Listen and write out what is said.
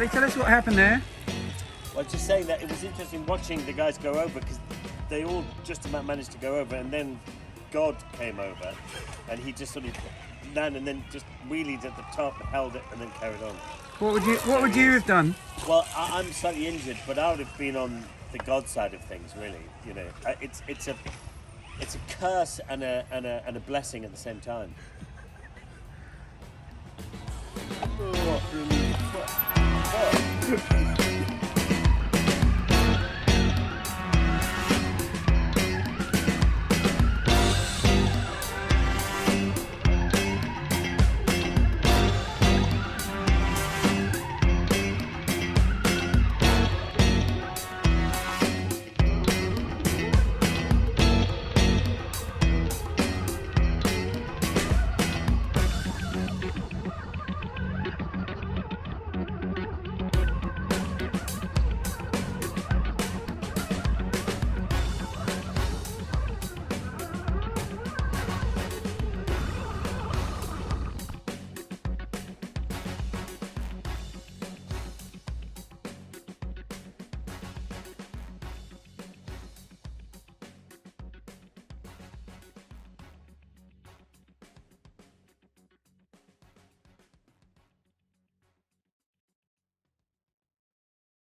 Charlie, tell us what happened there. Well, just saying that it was interesting watching the guys go over because they all just about managed to go over, and then God came over, and he just sort of landed and then just wheelied at the top, held it, and then carried on. What would you have done? Well, I'm slightly injured, but I would have been on the God side of things, really. You know, it's a curse and a blessing at the same time. Oh, really?